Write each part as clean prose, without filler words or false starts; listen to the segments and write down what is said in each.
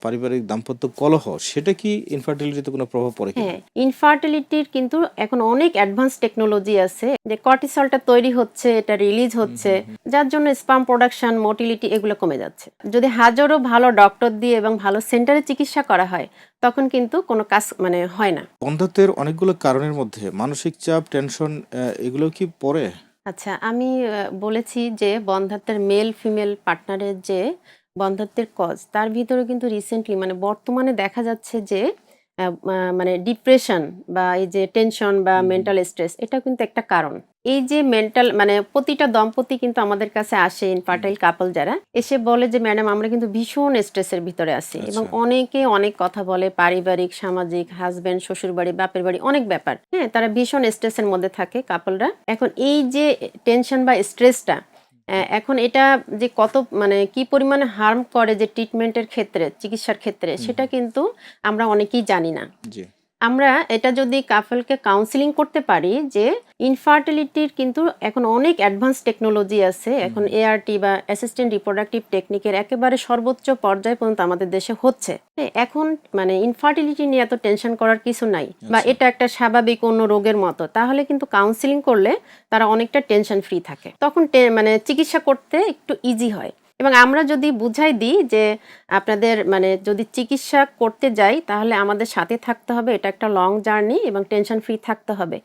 পারিবারিক দাম্পত্য কলহ সেটা কি ইনফার্টিলিটিতে কোনো প্রভাব পড়ে কিনা? হ্যাঁ, ইনফার্টিলিটির কিন্তু এখন অনেক অ্যাডভান্স টেকনোলজি আছে, যে কর্টিসলটা তৈরি হচ্ছে, এটা রিলিজ হচ্ছে, যার জন্য স্পাম প্রোডাকশন, মোটিলিটি এগুলো কমে যাচ্ছে। যদি হাজারো ভালো ডক্টর দিয়ে এবং ভালো সেন্টারে চিকিৎসা করা হয়, তখন কিন্তু কোনো কাজ হয় না। বন্ধ্যত্বের অনেকগুলো কারণের মধ্যে মানসিক চাপ, টেনশন এগুলো কি পড়ে? আচ্ছা, আমি বলেছি যে বন্ধ্যাত্বের মেল ফিমেল পার্টনারের যে বন্ধ্যাত্বের কজ, তার ভিতরে কিন্তু রিসেন্টলি বর্তমানে দেখা যাচ্ছে যে মানে ডিপ্রেশন বা এই যে টেনশন বা মেন্টাল স্ট্রেস, এটা কিন্তু একটা কারণ। এই যে মেন্টাল প্রতিটা দম্পতি কিন্তু আমাদের কাছে আসে, ইনফার্টাইল কাপল যারা এসে বলে যে ম্যাডাম আমরা কিন্তু ভীষণ স্ট্রেসের ভিতরে আছি, এবং আচ্ছা। অনেকে অনেক কথা বলে, পারিবারিক, সামাজিক, হাজবেন্ড, শ্বশুর বাড়ি, বাপের বাড়ি, অনেক ব্যাপার। হ্যাঁ, তারা ভীষণ স্ট্রেসের মধ্যে থাকে কাপলরা। এখন এই যে টেনশন বা স্ট্রেসটা, এখন এটা যে কত কি পরিমাণে হার্ম করে যে ট্রিটমেন্টের ক্ষেত্রে, চিকিৎসার ক্ষেত্রে, সেটা কিন্তু আমরা অনেকেই জানি না। জি। আমরা এটা যদি কাপলকে কাউন্সিলিং করতে পারি যে ইনফার্টিলিটির কিন্তু এখন অনেক অ্যাডভান্স টেকনোলজি আছে, এখন এআরটি বা অ্যাসিস্ট্যান্ট রিপ্রোডাক্টিভ টেকনিকের একেবারে সর্বোচ্চ পর্যায় পর্যন্ত আমাদের দেশে হচ্ছে। হ্যাঁ, এখন ইনফার্টিলিটি নিয়ে এত টেনশন করার কিছু নাই, বা এটা একটা স্বাভাবিক অন্য রোগের মতো, তাহলে কিন্তু কাউন্সিলিং করলে তারা অনেকটা টেনশন ফ্রি থাকে, তখন চিকিৎসা করতে একটু ইজি হয়। এবং আমরা যদি বুঝাই দিই যে আপনাদের যদি চিকিৎসা করতে যাই, তাহলে আমাদের সাথে থাকতে হবে, এটা একটা লং জার্নি, এবং টেনশন ফ্রি থাকতে হবে।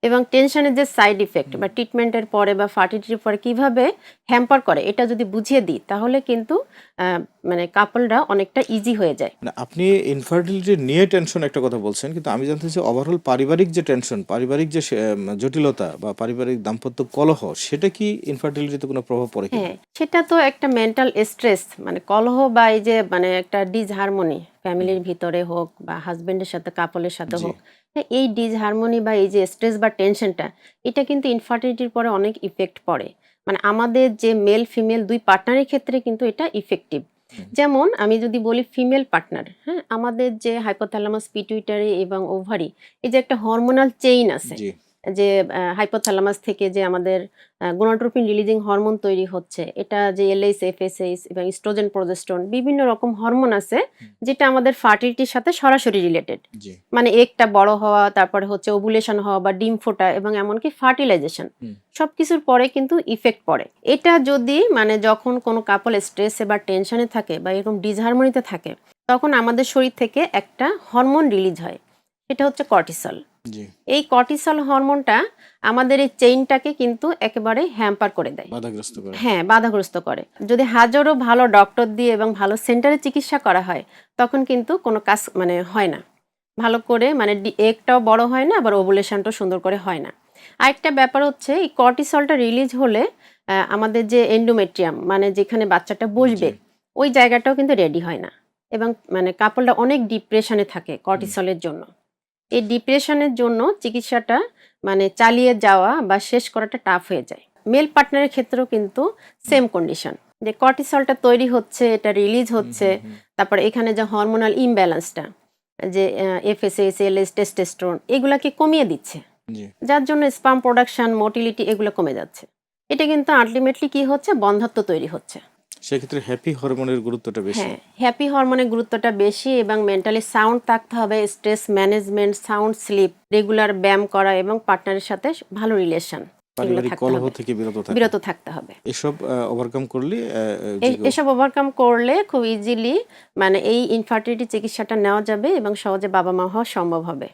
এবং টেনশনের যে সাইড ইফেক্ট বা ট্রিটমেন্টের পরে বা ফার্টিলিটির পরে কিভাবে হ্যাম্পার করে, এটা যদি বুঝিয়ে দিই, তাহলে কিন্তু কাপলরা অনেকটা ইজি হয়ে যায়। না, আপনি ইনফার্টিলিটি নিয়ে টেনশন একটা কথা বলছেন, কিন্তু আমি জানতে চাই ওভারঅল পারিবারিক যে টেনশন, পারিবারিক যে জটিলতা বা পারিবারিক দাম্পত্য কলহ সেটা কি ইনফার্টিলিটিতে কোনো প্রভাব পড়ে কিনা? হ্যাঁ, সেটা তো একটা মেন্টাল স্ট্রেস, কলহ বা এই যে একটা ডিসহারমোনি, ফ্যামিলির ভিতরে হোক বা হাজবেন্ডের সাথে, কাপলের সাথে জি। হোক, হ্যাঁ, এই ডিসহারমোনি বা এই যে স্ট্রেস বা টেনশনটা, এটা কিন্তু ইনফার্টিলিটির পরে অনেক ইফেক্ট পড়ে। আমাদের যে মেল ফিমেল দুই পার্টনারের ক্ষেত্রে কিন্তু এটা ইফেক্টিভ। যেমন আমি যদি বলি ফিমেল পার্টনার, হ্যাঁ, আমাদের যে হাইপোথ্যালামাস, পিটুইটারি এবং ওভারি, এই যে একটা হরমোনাল চেইন আছে, জি। যে হাইপোথ্যালামাস থেকে যে আমাদের গোনাডোট্রপিন রিলিজিং হরমোন তৈরি হচ্ছে, এটা যে এলএইচ, এফএসএইচ এবং ইস্ট্রোজেন, প্রজেস্টেরন, বিভিন্ন রকম হরমোন আছে, যেটা আমাদের ফার্টিলিটির সাথে সরাসরি রিলেটেড। জি। এগটা বড় হওয়া, তারপরে হচ্ছে ওভুলেশন হওয়া বা ডিম ফোটা, এবং এমনকি ফার্টিলাইজেশন, সবকিছুর পরে কিন্তু ইফেক্ট পড়ে। এটা যদি যখন কোনো কাপল স্ট্রেসে বা টেনশনে থাকে বা এরকম ডিসহারমোনিতে থাকে, তখন আমাদের শরীর থেকে একটা হরমোন রিলিজ হয়, সেটা হচ্ছে কর্টিসল। জি। এই কর্টিসল হরমোনটা আমাদের এই চেইনটাকে কিন্তু একেবারে হ্যাম্পার করে দেয়। বাধাগ্রস্ত করে। হ্যাঁ, বাধাগ্রস্ত করে। যদি হাজারো ভালো ডক্টর দিয়ে এবং ভালো সেন্টারে চিকিৎসা করা হয়, তখন কিন্তু কোনো কাজ হয় না ভালো করে, এগটাও বড় হয় না, আবার ওভুলেশনটাও সুন্দর করে হয় না। আরেকটা ব্যাপার হচ্ছে, এই কর্টিসলটা রিলিজ হলে আমাদের যে এন্ডোমেট্রিয়াম, যেখানে বাচ্চাটা বসবে, জি। ওই জায়গাটাও কিন্তু রেডি হয় না, এবং কাপলটা অনেক ডিপ্রেশনে থাকে কর্টিসলের জন্য। এই ডিপ্রেশনের জন্য চিকিৎসাটা চালিয়ে যাওয়া বা শেষ করাটা টাফ হয়ে যায়। মেল পার্টনারের ক্ষেত্রেও কিন্তু সেম কন্ডিশন, যে কর্টিসলটা তৈরি হচ্ছে, এটা রিলিজ হচ্ছে, তারপর এখানে যে হরমোনাল ইমব্যালেন্সটা, যে এফএসএইচ, এলএইচ, টেস্টোস্টেরন, এগুলাকে কমিয়ে দিচ্ছে, জি। যার জন্য স্পাম প্রোডাকশন, মোটিলিটি এগুলো কমে যাচ্ছে। এটা কিন্তু আলটিমেটলি কি হচ্ছে, বন্ধ্যত্ব তৈরি হচ্ছে। সেক্ষেত্রে হ্যাপি হরমোনের গুরুত্বটা বেশি। হ্যাঁ, হ্যাপি হরমোনের গুরুত্বটা বেশি, এবং মেন্টালি সাউন্ড থাকতে হবে, stress management, sound sleep, regular ব্যায়াম করা, এবং পার্টনারের সাথে ভালো রিলেশন, এগুলো পারিবারিক থাকতে কলহ হবে, থেকে বিরত থাকা। বিরত থাকতে হবে। এসব ওভারকাম করলে এসব ওভারকাম করলে খুব ইজিলি এই ইনফার্টিলিটি চিকিৎসাটা নেওয়া যাবে, এবং সহজে বাবা মা হওয়া সম্ভব হবে।